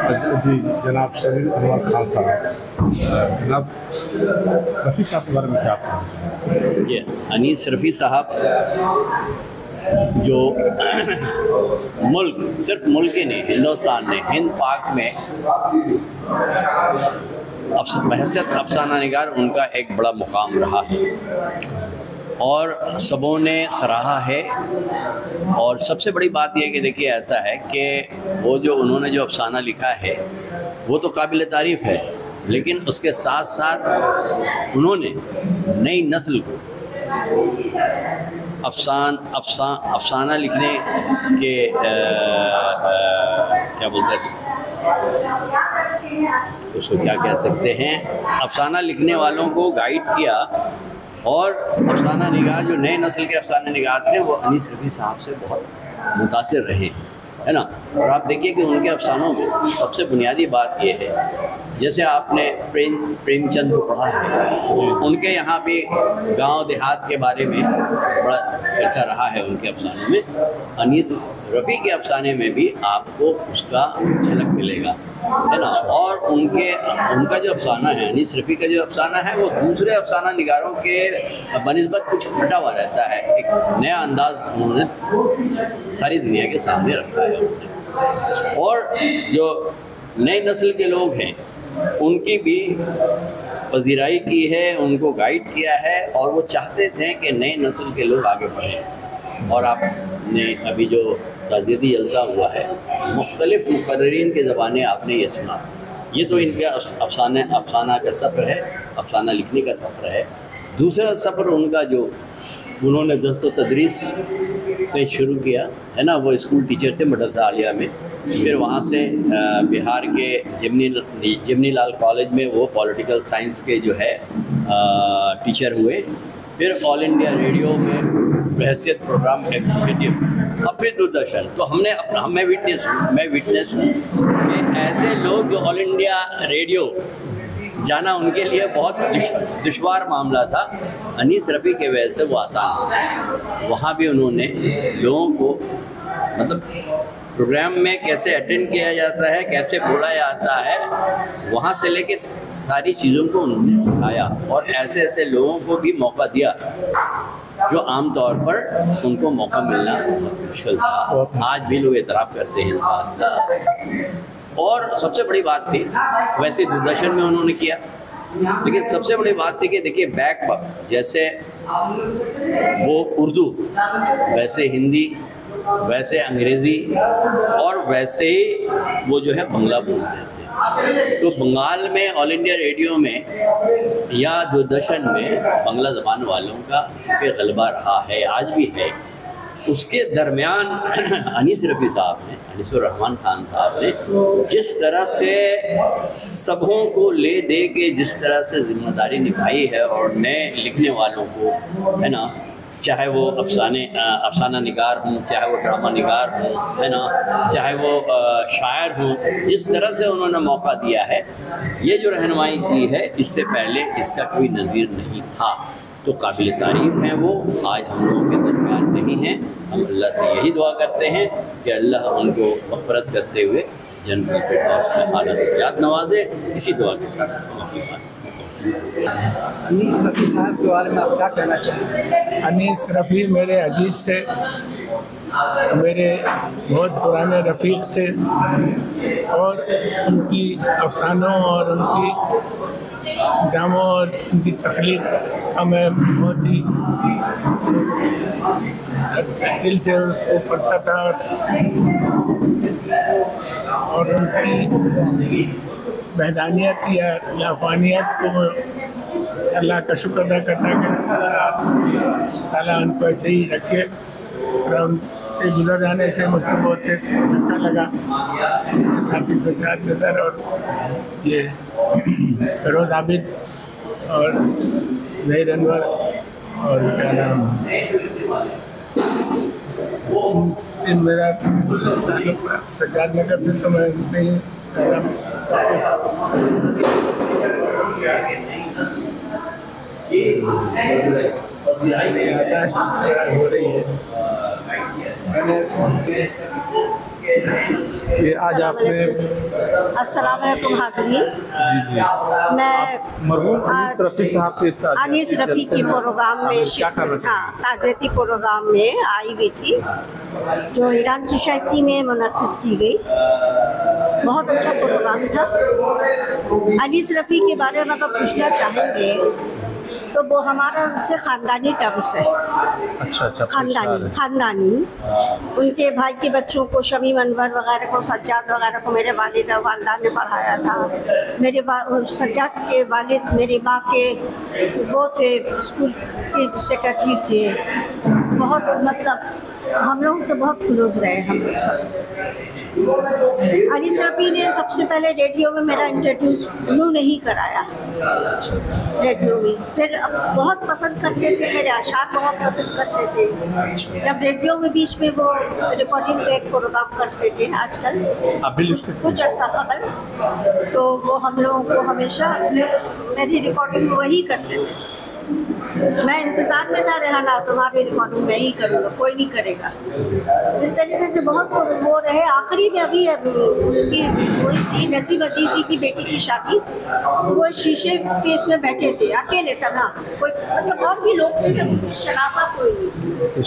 जी, जनाब शरीफ अनवर खान साहब, जनाब रफ़ी साहब के बारे में क्या आपको? ये अनीस रफ़ी साहब जो मुल्क, सिर्फ मुल्क ही नहीं, हिंदुस्तान ने, हिंद पाक में बहसियत अफसाना निगार उनका एक बड़ा मुकाम रहा है और सबों ने सराहा है। और सबसे बड़ी बात यह कि देखिए ऐसा है कि वो जो उन्होंने जो अफसाना लिखा है वो तो काबिल तारीफ़ है, लेकिन उसके साथ साथ उन्होंने नई नस्ल को अफसाना लिखने के क्या बोलते हैं उसको, क्या कह सकते हैं, अफसाना लिखने वालों को गाइड किया। और अफसाना निगार जो नए नस्ल के अफसाना निगार थे वो अनीस रफ़ी साहब से बहुत मुतासिर रहे हैं, है ना। और आप देखिए कि उनके अफसानों में सबसे बुनियादी बात यह है, जैसे आपने प्रेमचंद को पढ़ा है, उनके यहाँ भी गांव देहात के बारे में बड़ा चर्चा रहा है उनके अफसानों में। अनीस रफ़ी के अफसाने में भी आपको उसका झलक मिलेगा, है ना। और उनका जो अफसाना है, अनीस रफ़ी का जो अफसाना है, वो दूसरे अफसाना निगारों के बनिस्बत कुछ हटा हुआ रहता है। एक नया अंदाज उन्होंने सारी दुनिया के सामने रखा है। और जो नई नस्ल के लोग हैं उनकी भी पजीराई की है, उनको गाइड किया है, और वो चाहते थे कि नए नस्ल के लोग आगे बढ़ें। और आपने अभी जो ताज़ियती जलसा हुआ है, मुख्तलिफ़ मुक़र्रिरीन के ज़बाने आपने ये सुना। ये तो इनका अफसाना का सफ़र है, अफसाना लिखने का सफ़र है। दूसरा सफ़र उनका जो उन्होंने दस्त व तदरीस से शुरू किया है ना, वो स्कूल टीचर थे मदरसा आलिया में, फिर वहाँ से बिहार के जिमनी लाल कॉलेज में वो पॉलिटिकल साइंस के जो है टीचर हुए, फिर ऑल इंडिया रेडियो में बहसियत प्रोग्राम एग्जीक्यूटिव, और फिर दूरदर्शन। तो मैं विटनेस हूँ कि ऐसे लोग जो ऑल इंडिया रेडियो जाना उनके लिए बहुत दुश्वार मामला था, अनीस रफ़ी के वजह से वो आसान। वहाँ भी उन्होंने लोगों को मतलब प्रोग्राम में कैसे अटेंड किया जाता है, कैसे बोला जाता है, वहाँ से लेके सारी चीज़ों को उन्होंने सिखाया। और ऐसे ऐसे लोगों को भी मौका दिया जो आम तौर पर उनको मौका मिलना मुश्किल था। आज भी लोग एतराफ़ करते हैं इस बात का। और सबसे बड़ी बात थी, वैसे दूरदर्शन में उन्होंने किया, लेकिन सबसे बड़ी बात थी कि देखिए बैक वक्त जैसे वो उर्दू, वैसे हिंदी, वैसे अंग्रेज़ी, और वैसे ही वो जो है बंगला बोलते थे। तो बंगाल में ऑल इंडिया रेडियो में या दूरदर्शन में बांग्ला ज़बान वालों का के गलबा रहा है, आज भी है। उसके दरमियान अनीस रफ़ी साहब ने, अनीसुर रहमान खान साहब ने जिस तरह से सबों को ले दे के जिस तरह से जिम्मेदारी निभाई है, और नए लिखने वालों को, है ना, चाहे वो अफसाना निगार हों, चाहे वो ड्रामा निगार हों, है ना, चाहे वो शायर हों, जिस तरह से उन्होंने मौका दिया है, ये जो रहनुमाई की है, इससे पहले इसका कोई नज़ीर नहीं था। तो काबिल तारीफ़ हैं वो, आज हम लोगों के दरमियान नहीं हैं। हम अल्लाह से यही दुआ करते हैं कि अल्लाह उनको मग़फ़िरत करते हुए जन्नत फिरदौस में आला दर्जात नवाज़े। इसी दुआ के साथ हम अपनी बात। अनीस रफ़ी साहब के बारे में आप क्या कहना चाहेंगे? अनीस रफ़ी मेरे अजीज़ थे, मेरे बहुत पुराने रफ़ीक थे, और उनकी अफसानों और उनकी ड्रामों और उनकी तख्लीक का मैं बहुत ही दिल से उसको पढ़ता था, और उनकी मैदानियत या लाफानियत को अल्लाह का शुक्र अदा करता कि अल्लाह ताला उनको ऐसे ही रखे। और उनके गुजर जाने से मुझे बहुत एक धक्का लगा। साथी सज्जाद नज़र और ये फिरोज़ आबिद और ज़हीर अनवर और क्या नाम, मेरा ताल्लुक सज्जाद नगर से तो मैं नहीं आकाश हो रही है। आपने ये आज आपने अस्सलाम वालेकुम हाज़रीन। जी जी मैं मरहूम अनीस रफ़ी साहब के अनीस रफ़ी की प्रोग्राम में क्या करना हाँ ताज़ियती प्रोग्राम में आई हुई थी जो ईरान सोसाइटी में मुनक़्क़िद की गई। बहुत अच्छा प्रोग्राम था। अनीस रफ़ी के बारे में अगर पूछना चाहेंगे तो वो हमारा उनसे ख़ानदानी टर्म्स है। अच्छा ख़ानदानी उनके भाई के बच्चों को शमीम अनवर वगैरह को सज्जाद वगैरह को मेरे वालिद और वालिदा ने पढ़ाया था। मेरे सज्जाद के वालिद मेरी माँ के वो थे स्कूल के सेक्रेटरी थे। बहुत मतलब हम लोगों से बहुत क्लोज रहे हम लोग सब। अनीस रफ़ी ने सबसे पहले रेडियो में मेरा इंट्रोड्यूस नहीं कराया रेडियो में। फिर बहुत पसंद करते थे, मेरे अशार बहुत पसंद करते थे। जब रेडियो में बीच में वो रिकॉर्डिंग का एक प्रोग्राम करते थे आजकल कुछ अर्सा कबल, तो वो हम लोगों को हमेशा मेरी रिकॉर्डिंग वही करते थे। मैं इंतज़ार में था रेहाना तुम्हारी रिकॉर्डिंग मैं ही करूँगा, कोई नहीं करेगा। इस तरीके से बहुत वो रहे। आखिरी में अभी उनकी वही थी नसीब अजीज़ी की बेटी की शादी, तो वो शीशे के इसमें बैठे थे अकेले तरह, कोई मतलब और भी लोग थे, उनकी शनाख्त कोई नहीं।